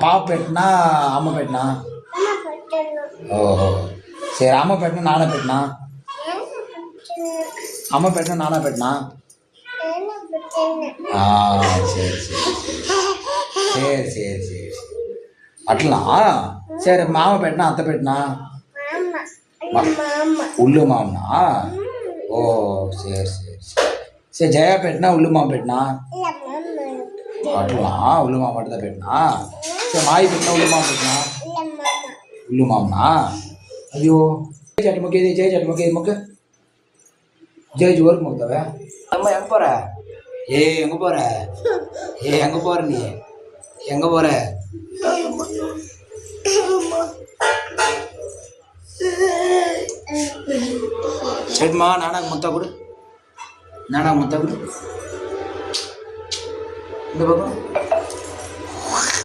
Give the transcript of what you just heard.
పాప పెట్టినా అమ్మ పెట్టినా? ఓహో సరే. అమ్మ పెట్టినా నాన్న పెట్టినా? అమ్మ పెట్టినా నాన్న పెట్టినా? சரி சரி சரி சரி சரி అట్లా. సరే మామ పెట్టినా అత్త పెట్టినా? ఉల్లు మామనా? ఓ సరే సరే సరే. జయ పెట్టినా ఉల్లు మామ పెట్టినా? అట్లా ఉల్లు మామ అట్లా పెట్టినా? సరే మాయి పెట్టినా ఉల్లు మామ పెట్టినా? ఉల్లు మామనా? అయ్యో చటి మొక్కేది, జయ చటి మొక్కేది మొక్క. ஜெய ஜோருக்கு முகத்தவ அம்மா எங்கே போகிற? எங்கே போகிற? எங்கே போகிற நீ? எங்கே போகிற? சரிம்மா நானாக்கு முத்தா கொடு, நானாக்கு முத்தா கொடு. இந்த பக்கம்